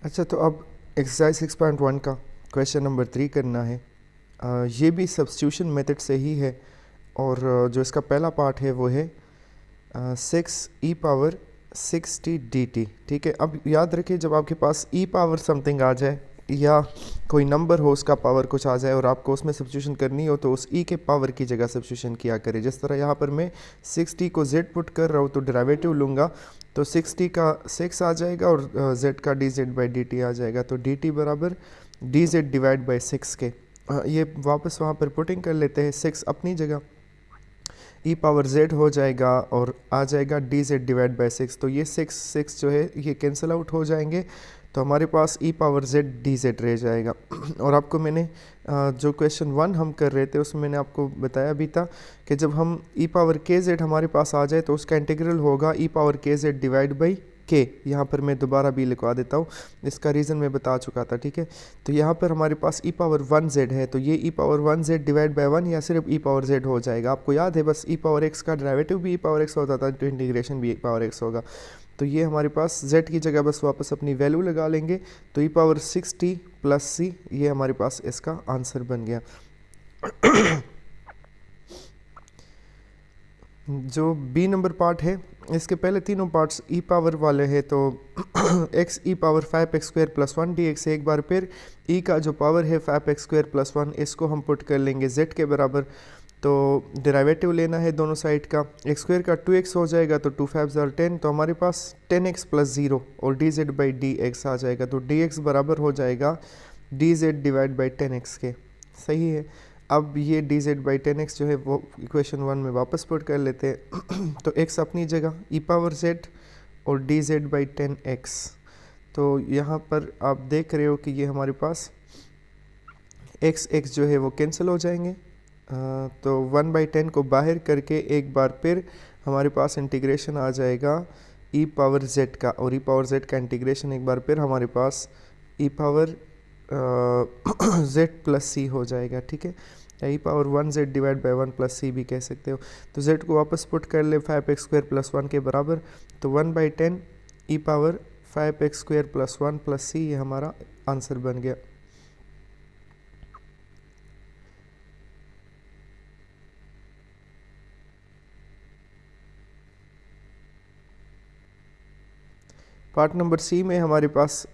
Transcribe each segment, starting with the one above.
अच्छा, तो अब एक्सरसाइज 6.1 का क्वेश्चन नंबर 3 करना है। ये भी सब्स्टिट्यूशन मेथड से ही है और जो इसका पहला पार्ट है वो है 6e⁻60dt। ठीक है, अब याद रखिए जब आपके पास e पावर समथिंग आ जाए या कोई नंबर हो उसका पावर कुछ आ जाए और आपको उसमें सब्स्टिट्यूशन करनी हो तो उस e के पावर की जगह सब्स्टिट्यूशन किया करें। जिस तरह यहाँ पर मैं 6t को z पुट कर रहा हूँ तो डेरिवेटिव लूँगा तो 6t का 6 आ जाएगा और z का dz/dt आ जाएगा। तो dt बराबर dz डिवाइड बाई 6 के ये वापस वहाँ पर पुटिंग कर लेते हैं। 6 अपनी जगह e पावर z हो जाएगा और आ जाएगा dz डिवाइड बाई 6। तो ये 6 जो है ये कैंसिल आउट हो जाएंगे तो हमारे पास e पावर z dz रह जाएगा। और आपको मैंने जो क्वेश्चन 1 हम कर रहे थे उसमें मैंने आपको बताया भी था कि जब हम e पावर kz हमारे पास आ जाए तो उसका इंटीग्रल होगा e power kz divide by k। यहाँ पर मैं दोबारा भी लिखवा देता हूँ, इसका रीज़न मैं बता चुका था। ठीक है, तो यहाँ पर हमारे पास e पावर 1z है तो ये e power 1z divide by 1 या सिर्फ e पावर z हो जाएगा। आपको याद है बस e पावर x का डेरिवेटिव भी e पावर x होता था तो इंटीग्रेशन भी e पावर x होगा। तो ये हमारे पास z की जगह बस वापस अपनी वैल्यू लगा लेंगे तो e power 6t plus c ये हमारे पास इसका आंसर बन गया। जो बी नंबर पार्ट है इसके पहले तीनों पार्ट्स ई पावर वाले हैं तो x e power 5x² plus 1 dx है। एक बार फिर e का जो पावर है 5x² प्लस 1 इसको हम पुट कर लेंगे z के बराबर। तो डेरिवेटिव लेना है दोनों साइड का, x² का 2x हो जाएगा तो 2 5 10 तो हमारे पास 10x प्लस 0 और dz/dx आ जाएगा। तो dx बराबर हो जाएगा dz डिवाइड बाई 10x के। सही है, अब ये dz/10x जो है वो इक्वेशन 1 में वापस पुट कर लेते हैं। तो x अपनी जगह e पावर z और dz/10x। तो यहाँ पर आप देख रहे हो कि ये हमारे पास x जो है वो कैंसिल हो जाएंगे। तो 1/10 को बाहर करके एक बार फिर हमारे पास इंटीग्रेशन आ जाएगा e पावर z का और e पावर z का इंटीग्रेशन एक बार फिर हमारे पास e power z plus c हो जाएगा। ठीक है, e power 1z divide by 1 plus c भी कह सकते हो। तो z को वापस पुट कर ले 5x² प्लस 1 के बराबर तो 1/10 e power 5x² plus 1 plus c ये हमारा आंसर बन गया। पार्ट नंबर सी में हमारे पास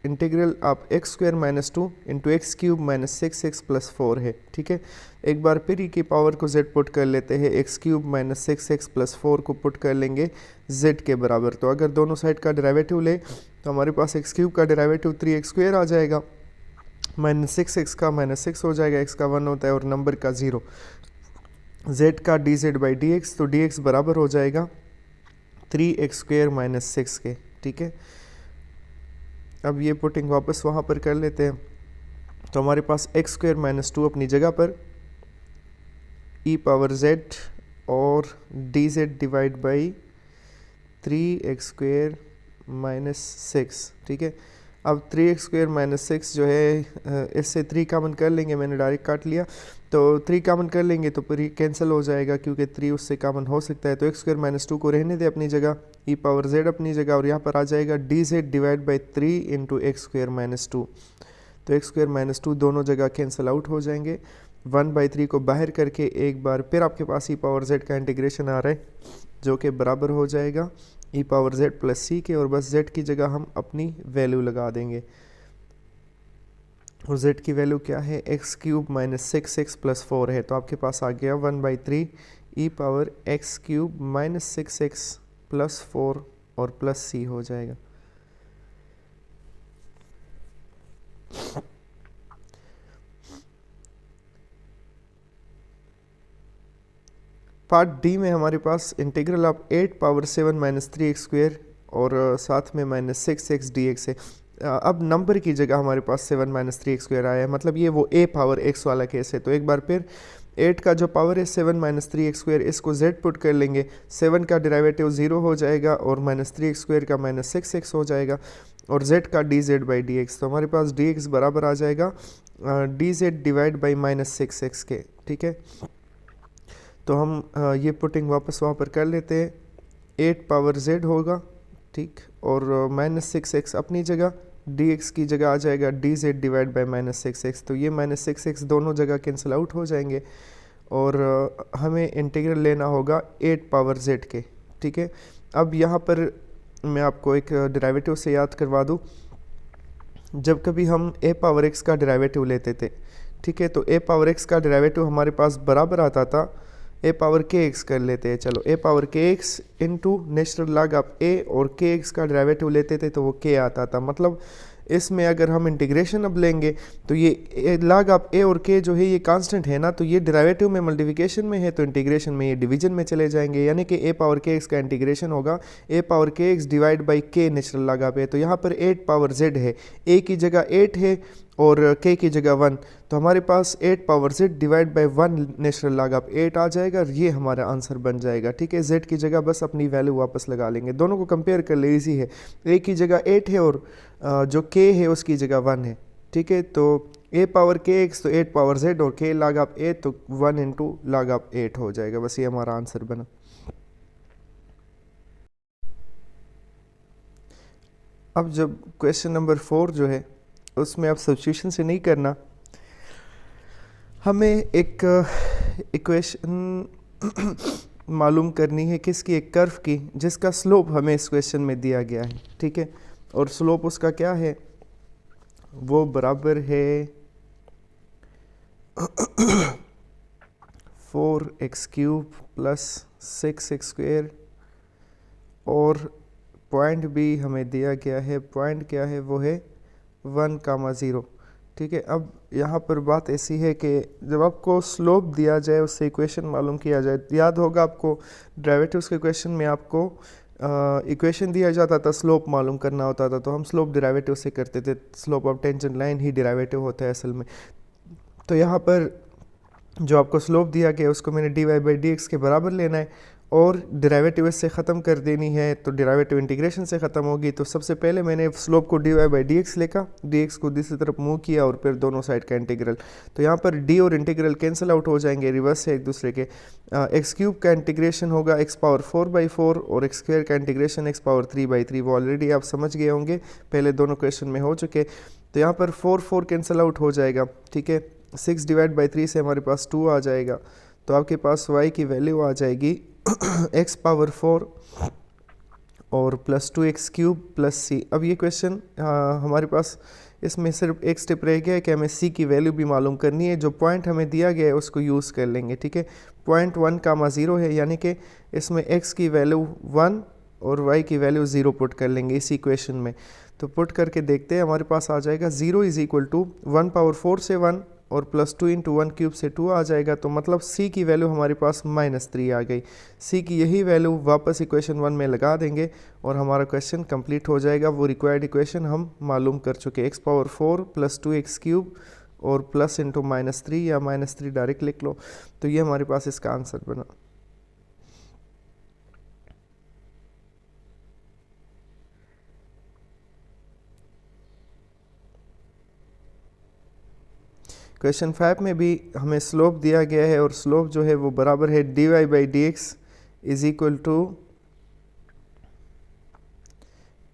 इंटीग्रल आप x² minus 2 into x³ minus 6x plus 4 है। ठीक है, एक बार फिर ई की पावर को z पुट कर लेते हैं, x³ माइनस 6x प्लस 4 को पुट कर लेंगे z के बराबर। तो अगर दोनों साइड का डेरिवेटिव ले तो हमारे पास x³ का डेरिवेटिव 3x² आ जाएगा, माइनस 6x का माइनस 6 हो जाएगा, x का 1 होता है और नंबर का 0, z का dz/dx। तो dx बराबर हो जाएगा 3x² माइनस 6 के। ठीक है, अब ये पुटिंग वापस वहाँ पर कर लेते हैं तो हमारे पास x² माइनस 2 अपनी जगह पर e पावर z और dz divide by 3x² minus 6। ठीक है, अब 3x² माइनस 6 जो है इससे 3 कॉमन कर लेंगे, मैंने डायरेक्ट काट लिया तो 3 कॉमन कर लेंगे तो फिर कैंसिल हो जाएगा क्योंकि 3 उससे कॉमन हो सकता है। तो x² माइनस 2 को रहने दे अपनी जगह, e पावर z अपनी जगह और यहाँ पर आ जाएगा dz divide by 3 into x² minus 2। तो x² माइनस 2 दोनों जगह कैंसिल आउट हो जाएंगे। 1/3 को बाहर करके एक बार फिर आपके पास e पावर z का इंटीग्रेशन आ रहा है जो कि बराबर हो जाएगा e power z plus c के और बस z की जगह हम अपनी वैल्यू लगा देंगे। और z की वैल्यू क्या है, x³ माइनस 6x प्लस 4 है तो आपके पास आ गया 1/3 e power x³ minus 6x plus 4 और प्लस c हो जाएगा। पार्ट डी में हमारे पास integral of 8 power 7 minus 3x² और साथ में माइनस 6x dx है। अब नंबर की जगह हमारे पास 7 माइनस 3x² आया है, मतलब ये वो a पावर x वाला केस है। तो एक बार फिर 8 का जो पावर है 7 माइनस 3x² इसको z पुट कर लेंगे, 7 का डेरिवेटिव 0 हो जाएगा और माइनस 3x² का माइनस 6x हो जाएगा और z का dz/dx। तो हमारे पास dx बराबर आ जाएगा dz divide by minus 6x के। ठीक है, तो हम ये पुटिंग वापस वहाँ पर कर लेते हैं, 8 पावर z होगा। ठीक, और माइनस 6x अपनी जगह डी एक्स की जगह आ जाएगा D Z divide by -6x। तो ये -6x दोनों जगह कैंसिल आउट हो जाएंगे और हमें इंटीग्रल लेना होगा 8 पावर z के। ठीक है, अब यहाँ पर मैं आपको एक डेरिवेटिव से याद करवा दूँ। जब कभी हम a पावर x का डेरिवेटिव लेते थे, ठीक है, तो a पावर x का डेरिवेटिव हमारे पास बराबर आता था a पावर के एक्स कर लेते हैं। चलो a पावर के x into natural log of a, और के एक्स का डेरिवेटिव लेते थे तो वो k आता था। मतलब इसमें अगर हम इंटीग्रेशन अब लेंगे तो ये लॉग ऑफ a और k जो है ये कांस्टेंट है ना, तो ये डेरिवेटिव में मल्टीप्लिकेशन में है तो इंटीग्रेशन में ये डिवीजन में चले जाएंगे, यानी कि a पावर के एक्स का इंटीग्रेशन होगा a पावर के x divide by k natural log of a। तो यहाँ पर 8 पावर z है, a की जगह 8 है और k की जगह 1, तो हमारे पास 8 power z divide by 1 natural log of 8 आ जाएगा और ये हमारा आंसर बन जाएगा। ठीक है, z की जगह बस अपनी वैल्यू वापस लगा लेंगे, दोनों को कंपेयर कर ले, इजी है। a की जगह 8 है और जो k है उसकी जगह 1 है। ठीक है, तो a पावर के एक्स तो 8 पावर z और k लॉग ऑफ 8 तो 1 इंटू लॉग ऑफ 8 हो जाएगा। बस ये हमारा आंसर बना। अब जब क्वेश्चन नंबर 4 जो है उसमें आप सब्स्टिट्यूशन से नहीं करना, हमें एक इक्वेशन मालूम करनी है किसकी, एक कर्व की जिसका स्लोप हमें इस क्वेश्चन में दिया गया है। ठीक है, और स्लोप उसका क्या है, वो बराबर है 4x³ प्लस 6x², और पॉइंट भी हमें दिया गया है, पॉइंट क्या है वो है 1,0। ठीक है, अब यहाँ पर बात ऐसी है कि जब आपको स्लोप दिया जाए उससे इक्वेशन मालूम किया जाए, याद होगा आपको डेरिवेटिव्स के क्वेश्चन में आपको इक्वेशन दिया जाता था, स्लोप मालूम करना होता था, तो हम स्लोप डेरिवेटिव से करते थे। Slope of tangent line he derivative होता है असल में। तो यहाँ पर जो आपको स्लोप दिया गया उसको मैंने dy/dx के बराबर लेना है और डेरिवेटिव इससे ख़त्म कर देनी है, तो डेरिवेटिव इंटीग्रेशन से ख़त्म होगी। तो सबसे पहले मैंने स्लोप को dy/dx लिखा, dx को दूसरी तरफ मूव किया और फिर दोनों साइड का इंटीग्रल। तो यहाँ पर d और इंटीग्रल कैंसिल आउट हो जाएंगे, रिवर्स है एक दूसरे के। x³ का इंटीग्रेशन होगा x⁴/4 और x² का इंटीग्रेशन x⁴3/3। वो ऑलरेडी आप समझ गए होंगे, पहले दोनों क्वेश्चन में हो चुके। तो यहाँ पर 4 कैंसिल आउट हो जाएगा। ठीक है, 6 डिवाइड बाई 3 से हमारे पास 2 आ जाएगा, तो आपके पास y की वैल्यू आ जाएगी x⁴ और प्लस 2x³ प्लस c। अब ये क्वेश्चन हमारे पास इसमें सिर्फ एक स्टेप रह गया है कि हमें c की वैल्यू भी मालूम करनी है। जो पॉइंट हमें दिया गया है उसको यूज़ कर लेंगे। ठीक है, पॉइंट 1,0 है, यानी कि इसमें x की वैल्यू 1 और y की वैल्यू 0 पुट कर लेंगे इस इक्वेशन में। तो पुट करके देखते हैं, हमारे पास आ जाएगा 0 = 1⁴ से 1 और प्लस 2 × 1³ से 2 आ जाएगा। तो मतलब c की वैल्यू हमारे पास -3 आ गई। c की यही वैल्यू वापस इक्वेशन 1 में लगा देंगे और हमारा क्वेश्चन कंप्लीट हो जाएगा। वो रिक्वायर्ड इक्वेशन हम मालूम कर चुके, x⁴ प्लस 2x³ और प्लस इंटू -3 या -3 डायरेक्ट लिख लो। तो ये हमारे पास इसका आंसर बना। क्वेश्चन 5 में भी हमें स्लोप दिया गया है और स्लोप जो है वो बराबर है dy/dx =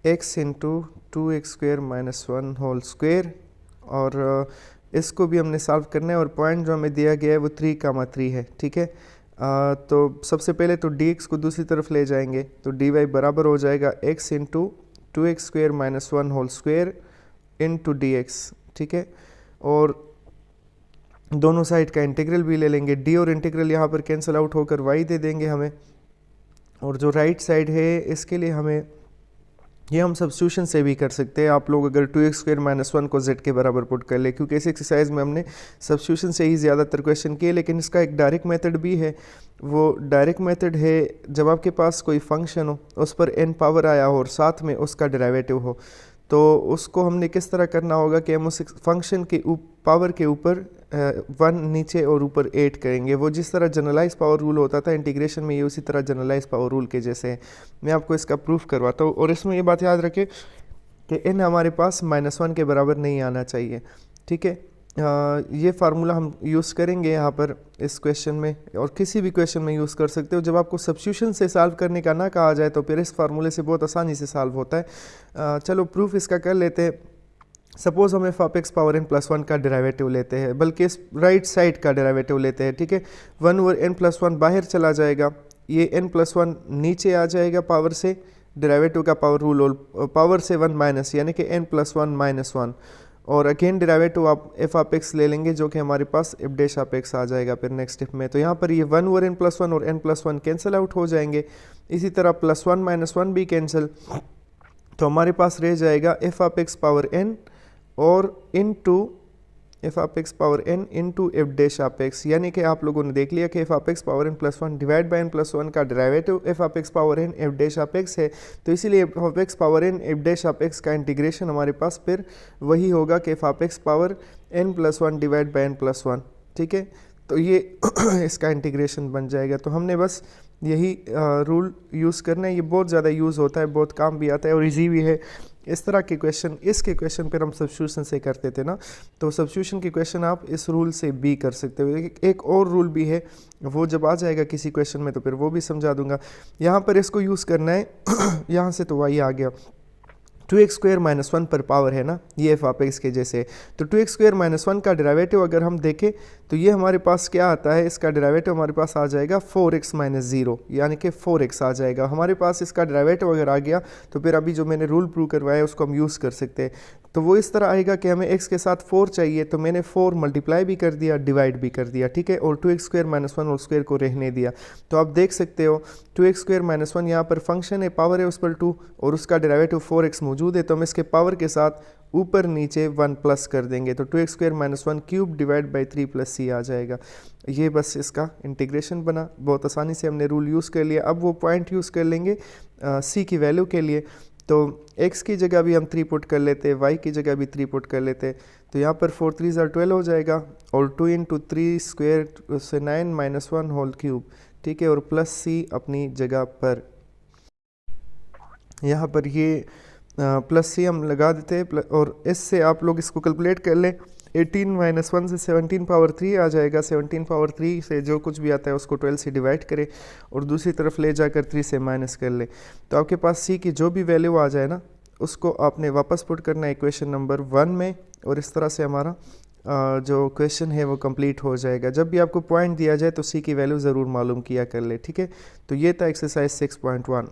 x into 2x² - 1 whole square, और इसको भी हमने सॉल्व करना है और पॉइंट जो हमें दिया गया है वो 3,3 है। ठीक है, तो सबसे पहले तो dx को दूसरी तरफ ले जाएंगे, तो dy बराबर हो जाएगा x into 2x² - 1 whole square into dx। ठीक है, और दोनों साइड का इंटीग्रल भी ले लेंगे, d और इंटीग्रल यहाँ पर कैंसिल आउट होकर y दे देंगे हमें। और जो राइट साइड है इसके लिए हमें, ये हम सब्स्टिट्यूशन से भी कर सकते हैं। आप लोग अगर 2x² - 1 को z के बराबर पुट कर ले, क्योंकि इस एक्सरसाइज में हमने सब्स्टिट्यूशन से ही ज़्यादातर क्वेश्चन किए, लेकिन इसका एक डायरेक्ट मेथड भी है। वो डायरेक्ट मेथड है जब आपके पास कोई फंक्शन हो, उस पर n पावर आया हो और साथ में उसका डेरिवेटिव हो, तो उसको हमने किस तरह करना होगा कि हम उस फंक्शन के पावर के ऊपर 1 नीचे और ऊपर 8 करेंगे। वो जिस तरह जनरलाइज पावर रूल होता था इंटीग्रेशन में, ये उसी तरह जनरलाइज पावर रूल के जैसे है। मैं आपको इसका प्रूफ करवाता हूँ, और इसमें ये बात याद रखें कि n हमारे पास -1 के बराबर नहीं आना चाहिए। ठीक है, ये फार्मूला हम यूज़ करेंगे यहाँ पर इस क्वेश्चन में, और किसी भी क्वेश्चन में यूज़ कर सकते हो। जब आपको सब्स्टिट्यूशन से सॉल्व करने का ना कहा जाए तो फिर इस फार्मूले से बहुत आसानी से सॉल्व होता है। चलो प्रूफ इसका कर लेते हैं। सपोज हम F of X power N plus one का डेरिवेटिव लेते हैं, बल्कि इस राइट साइड का डेरिवेटिव लेते हैं, ठीक है। 1/n+1 बाहर चला जाएगा, ये n+1 नीचे आ जाएगा पावर से, डेरिवेटिव का पावर रूल और पावर से 1 माइनस, यानी कि n+1 -1, और अगेन डेरिवेटिव आप एफ ऑफ एक्स ले लेंगे जो कि हमारे पास एफ डैश ऑफ एक्स आ जाएगा फिर नेक्स्ट स्टेप में। तो यहाँ पर ये 1/n+1 और n+1 कैंसिल आउट हो जाएंगे, इसी तरह +1 -1 भी कैंसिल, तो हमारे पास रह जाएगा F of X power n और into F of X power n into F dash of x, यानी कि आप लोगों ने देख लिया कि F of X power n+1 divide by n+1 का derivative F of X power n F dash of x है। तो इसीलिए F of X power n F dash of x का इंटीग्रेशन हमारे पास फिर वही होगा कि F of X power n+1 divide by n+1, ठीक है। तो ये इसका इंटीग्रेशन बन जाएगा। तो हमने बस यही रूल यूज़ करना है, ये बहुत ज़्यादा यूज़ होता है, बहुत काम भी आता है और इजी भी है। इस तरह के क्वेश्चन, इसके क्वेश्चन पर हम सब्स्टिट्यूशन से करते थे ना, तो सब्स्टिट्यूशन के क्वेश्चन आप इस रूल से भी कर सकते हो। एक और रूल भी है, वो जब आ जाएगा किसी क्वेश्चन में तो फिर वो भी समझा दूंगा। यहाँ पर इसको यूज़ करना है यहाँ से तो वाई आ गया, 2x² -1 पर पावर है ना, ये एफ ऑफ एक्स के जैसे। तो 2x² -1 का डेरिवेटिव अगर हम देखें तो ये हमारे पास क्या आता है, इसका डेरिवेटिव हमारे पास आ जाएगा 4x - 0, यानी कि 4x आ जाएगा हमारे पास। इसका डेरिवेटिव अगर आ गया तो फिर अभी जो मैंने रूल प्रूव करवाया उसको हम यूज़ कर सकते हैं। तो वो इस तरह आएगा कि हमें x के साथ 4 चाहिए, तो मैंने 4 मल्टीप्लाई भी कर दिया, डिवाइड भी कर दिया, ठीक है, और 2x² -1 होल स्क्वायर को रहने दिया। तो आप देख सकते हो 2x² -1 यहाँ पर फंक्शन है, पावर है उस पर 2 और उसका डेरिवेटिव 4x मौजूद है, तो हम इसके पावर के साथ ऊपर नीचे 1 प्लस कर देंगे, तो 2x² -1 cube divide by 3 + c आ जाएगा। ये बस इसका इंटीग्रेशन बना, बहुत आसानी से हमने रूल यूज़ कर लिया। अब वो पॉइंट यूज़ कर लेंगे c की वैल्यू के लिए, तो x की जगह भी हम 3 पुट कर लेते, y की जगह भी 3 पुट कर लेते, तो यहाँ पर 4 3 12 हो जाएगा, और 2 × 3 स्क्वायर से 9 -1 होल क्यूब, ठीक है, और प्लस c अपनी जगह पर। यहाँ पर ये प्लस c हम लगा देते हैं, और इससे आप लोग इसको कैलकुलेट कर लें, 18 - 1 से 17 पावर 3 आ जाएगा। 17 पावर 3 से जो कुछ भी आता है उसको 12 से डिवाइड करें और दूसरी तरफ ले जाकर 3 से माइनस कर ले, तो आपके पास c की जो भी वैल्यू आ जाए ना उसको आपने वापस पुट करना है इक्वेशन नंबर 1 में, और इस तरह से हमारा जो क्वेश्चन है वो कंप्लीट हो जाएगा। जब भी आपको पॉइंट दिया जाए तो c की वैल्यू ज़रूर मालूम किया कर ले, ठीक है। तो ये था एक्सरसाइज 6.1।